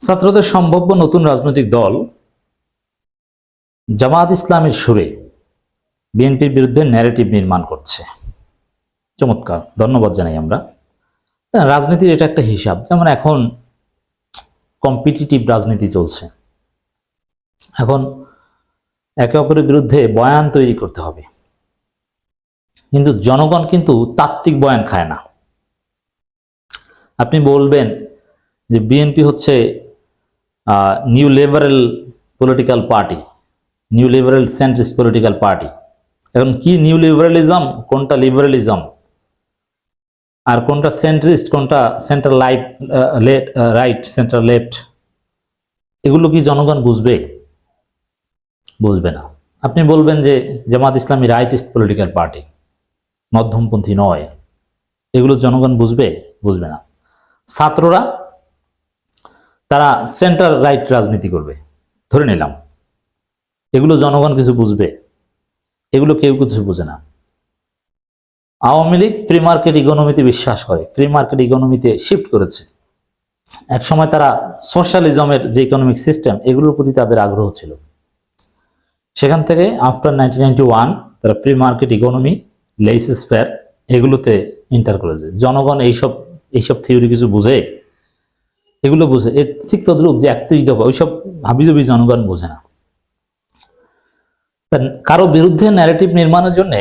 ছাত্রদের সম্ভাব্য নতুন রাজনৈতিক দল জামায়াত ইসলামের সুরে বিএনপির বিরুদ্ধে ন্যারেটিভ নির্মাণ করছে। চমৎকার, ধন্যবাদ জানাই আমরা। রাজনীতির এটা একটা হিসাব, যেমন এখন কম্পিটিটিভ রাজনীতি চলছে। এখন একে অপরের বিরুদ্ধে বয়ান তৈরি করতে হবে, কিন্তু জনগণ কিন্তু তাত্ত্বিক বয়ান খায় না। আপনি বলবেন যে বিএনপি হচ্ছে new liberal political party, new liberal centrist political party. এখন কি নিউ লিবারালিজম, কোনটা লিবারালিজম, আর কোনটা সেন্ট্রিস্ট, কোনটা সেন্টার রাইট, সেন্টার লেফট, এগুলো কি জনগণ বুঝবে? বুঝবে না। আপনি বলবেন যে Jamaat Islami rightist political party, মধ্যমপন্থী নয়, এগুলো জনগণ বুঝবে? বুঝবে না। ছাত্ররা তারা সেন্টার রাইট রাজনীতি করবে ধরে নিলাম, এগুলো জনগণ কিছু বুঝবে? এগুলো কেউ কিছু বুঝে না। আওয়ামী লীগ ফ্রি মার্কেট ইকোনমিতে বিশ্বাস করে, ফ্রি মার্কেট ইকোনমিতে শিফট করেছে। একসময় তারা সোশ্যালিজমের যে ইকোনমিক সিস্টেম, এগুলোর প্রতি তাদের আগ্রহ ছিল। সেখান থেকে আফটার 1991 তারা ফ্রি মার্কেট ইকোনমি, লেইসেস ফেয়ার, এগুলোতে এন্টার করেছে। জনগণ এইসব থিওরি কিছু বুঝে? এগুলো বুঝে। ঠিক তদ্রুপ যে 31 দফা, ওইসব হাবিজাবি জনগণ বোঝে না। কারো বিরুদ্ধে ন্যারেটিভ নির্মাণের জন্য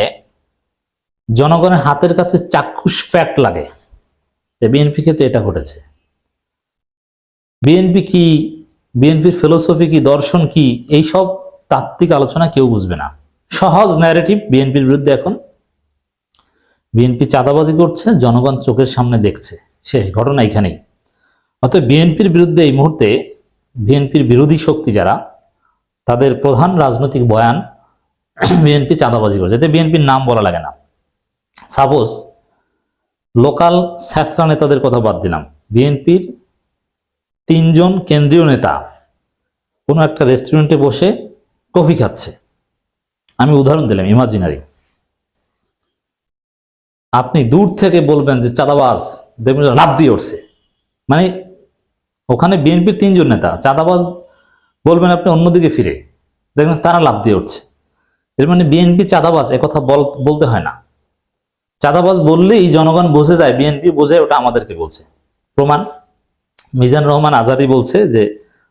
জনগণের হাতের কাছে চাক্ষুষ ফ্যাক্ট লাগে। বিএনপি ক্ষেত্রে এটা ঘটেছে। বিএনপি কি, বিএনপির ফিলোসফি কি, দর্শন কি, এইসব তাত্ত্বিক আলোচনা কেউ বুঝবে না। সহজ ন্যারেটিভ বিএনপির বিরুদ্ধে। এখন বিএনপি চাঁদাবাজি করছে, জনগণ চোখের সামনে দেখছে, শেষ ঘটনা এখানেই। অতএব বিএনপির বিরুদ্ধে এই মুহূর্তে বিএনপির বিরোধী শক্তি যারা, তাদের প্রধান রাজনৈতিক বয়ান বিএনপি চাঁদাবাজি করছে। এতে বিএনপির নাম বলা লাগে না। সাপোজ লোকাল স্যাসরা নেতাদের কথা বাদ দিলাম, বিএনপির 3 জন কেন্দ্রীয় নেতা কোনো একটা রেস্টুরেন্টে বসে কফি খাচ্ছে, আমি উদাহরণ দিলাম ইমাজিনারি। আপনি দূর থেকে বলবেন যে চাঁদাবাজ, দেখবেন লাফ দিয়ে উঠছে। মানে ওখানে বিএনপির 3 জন নেতা, চাঁদাবাজ বলবেন আপনি অন্যদিকে ফিরে, দেখবেন তারা লাফ দিয়ে উঠছে। এর মানে বিএনপি চাঁদাবাজ, একথা বলতে হয় না। চাঁদাবাজ বললেই জনগণ বুঝে যায়, বিএনপি বোঝে ওটা আমাদেরকে বলছে। প্রমাণ, মিজানুর রহমান আজহারী বলছে যে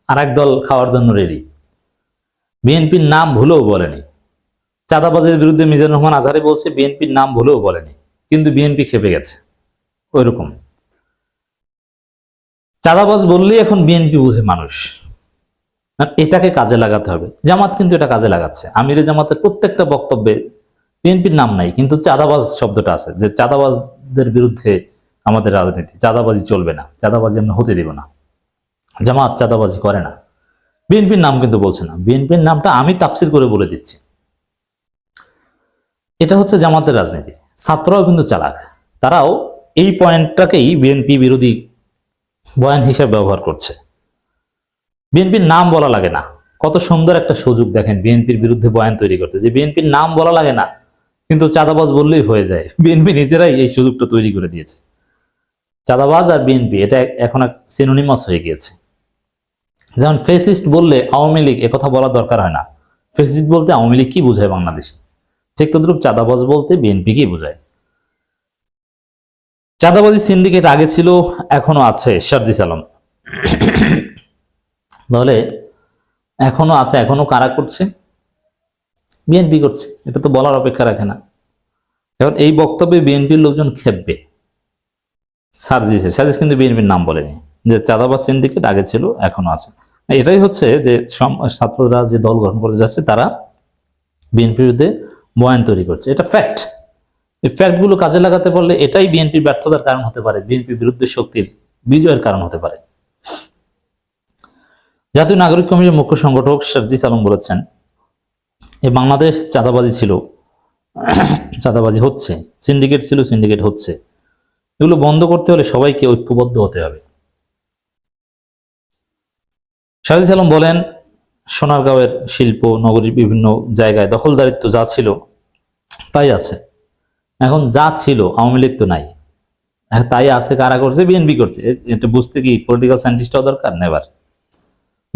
আরেক দল খাওয়ার জন্য রেডি। বিএনপির নাম ভুলেও বলেনি। চাঁদাবাজের বিরুদ্ধে মিজানুর রহমান আজহারী বলছে, বিএনপির নাম ভুলেও বলেনি, কিন্তু বিএনপি খেপে গেছে। ওইরকম চাঁদাবাজ বললেই এখন বিএনপি বুঝে মানুষ। এটাকে কাজে লাগাতে হবে। জামাত কিন্তু এটা কাজে লাগাচ্ছে। আমিরে জামাতের প্রত্যেকটা বক্তব্যে বিএনপির নাম নাই, কিন্তু চাঁদাবাজ শব্দটা আছে, যে চাঁদাবাজদের বিরুদ্ধে আমাদের রাজনীতি, চাঁদাবাজি চলবে না, চাঁদাবাজি আমরা হতে দেব না, জামাত চাঁদাবাজি করে না। বিএনপির নাম কিন্তু বলছে না, বিএনপির নামটা আমি তাফসির করে বলে দিচ্ছি। এটা হচ্ছে জামাতের রাজনীতি। ছাত্ররাও কিন্তু চালাক, তারাও এই পয়েন্টটাকেই বিএনপি বিরোধী বয়ান হিসেবে ব্যবহার করছে। বিএনপির নাম বলা লাগে না, কত সুন্দর একটা সুযোগ দেখেন বিএনপির বিরুদ্ধে বয়ান তৈরি করতে, যে বিএনপির নাম বলা লাগে না, কিন্তু চাঁদাবাজ বললেই হয়ে যায়। বিএনপি নিজেরাই এই সুযোগটা তৈরি করে দিয়েছে। চাঁদাবাজ আর বিএনপি এটা এখন এক সিনোনিমাস হয়ে গিয়েছে। যেমন ফেসিস্ট বললে আওয়ামী লীগ, একথা বলা দরকার হয় না। ফেসিস্ট বলতে আওয়ামী লীগ কি বোঝায় বাংলাদেশে, ঠিক তদ্রুপ চাঁদাবাজ বলতে বিএনপি কি বোঝায়। চাঁদাবাজি সিন্ডিকেট আগে ছিল, এখনো আছে সার্জিস আলম, তাহলে এখনো আছে, এখনো কারা করছে? বিএনপি করছে। এটা তো বলার অপেক্ষা রাখে না। এখন এই বক্তব্যে বিএনপির লোকজন খেপবে। সার্জিস কিন্তু বিএনপির নাম বলেনি, যে চাঁদাবাজ সিন্ডিকেট আগে ছিল, এখনো আছে। এটাই হচ্ছে যে ছাত্ররা যে দল গঠন করতে যাচ্ছে, তারা বিএনপির বিরুদ্ধে বয়ান তৈরি করছে। এটা ফ্যাক্ট। এই ফ্যাক্টগুলো কাজে লাগাতে পারলে এটাই বিএনপির ব্যর্থতার কারণ হতে পারে, বিএনপির বিরুদ্ধে শক্তির বিজয়ের কারণ হতে পারে। জাতীয় নাগরিক কমিটির মুখ্য সংগঠক সার্জিস আলম বলেছেন, এই বাংলাদেশ চাঁদাবাজি ছিল, চাঁদাবাজি হচ্ছে, সিন্ডিকেট ছিল, সিন্ডিকেট হচ্ছে। এগুলো বন্ধ করতে হলে সবাইকে ঐক্যবদ্ধ হতে হবে। সার্জিস আলম বলেন, সোনারগাঁওয়ের শিল্প নগরীর বিভিন্ন জায়গায় দখলদারিত্ব যা ছিল তাই আছে। এখন যা ছিল, আওয়ামী লীগ তো নাই, তাই আছে। কারা করছে? বিএনপি করছে। এটা বুঝতে কি পলিটিক্যাল সায়েন্টিস্ট হওয়া দরকার? নেভার।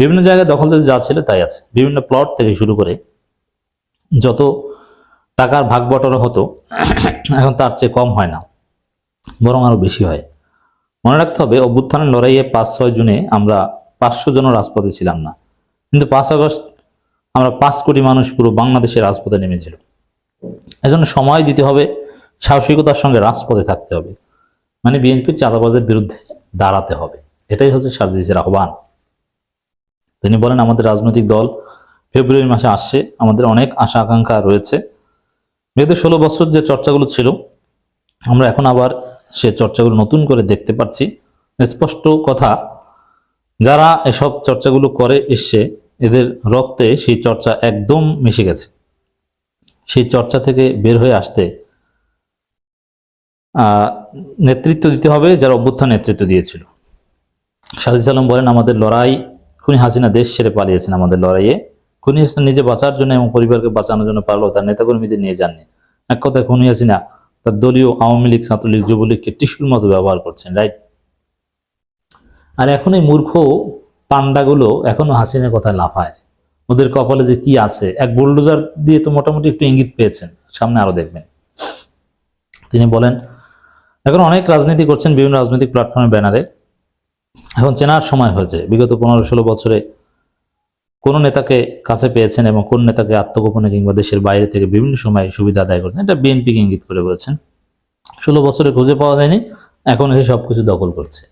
বিভিন্ন জায়গায় দখলদারি যা ছিল তাই আছে। বিভিন্ন প্লট থেকে শুরু করে যত টাকার ভাগ বটরা হতো এখন তার চেয়ে কম হয় না, বরং আরো বেশি হয়। মনে রাখতে হবে, অভ্যুত্থানের লড়াইয়ে 5-6 জুনে আমরা 500 জন রাজপথে ছিলাম না, কিন্তু 5 আগস্ট আমরা 5 কোটি মানুষ পুরো বাংলাদেশের রাজপথে নেমেছিল। এজন্য সময় দিতে হবে, সাহসিকতার সঙ্গে রাজপথে থাকতে হবে, মানে বিএনপির চাঁদাবাজের বিরুদ্ধে দাঁড়াতে হবে। এটাই হচ্ছে সার্জিসের আহ্বান। তিনি বলেন, আমাদের রাজনৈতিক দল ফেব্রুয়ারি মাসে আসছে, আমাদের অনেক আশা আকাঙ্ক্ষা রয়েছে। বিগত 16 বছর যে চর্চাগুলো ছিল, আমরা এখন আবার সে চর্চাগুলো নতুন করে দেখতে পাচ্ছি। স্পষ্ট কথা, যারা এসব চর্চাগুলো করে এসছে এদের রক্তে সেই চর্চা একদম মিশে গেছে। সেই চর্চা থেকে বের হয়ে আসতে নেতৃত্ব দিতে হবে যারা অভ্যুত্থান নেতৃত্ব দিয়েছিল। সাজিদ আলম বলেন, আমাদের লড়াই, খুনি হাসিনা দেশ ছেড়ে পালিয়েছেন আমাদের লড়াইয়ে। খুনি হাসিনা নিজে বাঁচার জন্য এবং পরিবারকে বাঁচানোর জন্য পারলেও তার নেতাকর্মীদের নিয়ে যাননি। এক কথায় খুনি হাসিনা তার দলীয় আওয়ামী লীগ, ছাত্রলীগ, যুবলীগকে টিস্যুর মতো ব্যবহার করছেন, রাইট? আর এখন এই মূর্খ পান্ডাগুলো এখনো হাসিনার কথায় লাফায়। ওদের কপালে যে কি আছে, এক বুলডোজার দিয়ে তো মোটামুটি একটু ইঙ্গিত পেয়েছেন, সামনে আরো দেখবেন। তিনি বলেন, এখন অনেক রাজনীতি করছেন বিভিন্ন রাজনৈতিক প্ল্যাটফর্মের ব্যানারে। এখন চেনার সময় হয়েছে, বিগত 15-16 বছরে কোন নেতাকে কাছে পেয়েছেন এবং কোন নেতাকে আত্মগোপনে কিংবা দেশের বাইরে থেকে বিভিন্ন সময় সুবিধা আদায় করছেন, এটা বিএনপিকে ইঙ্গিত করে বলেছেন। 16 বছরে খুঁজে পাওয়া যায়নি, এখন এসে সবকিছু দখল করছে।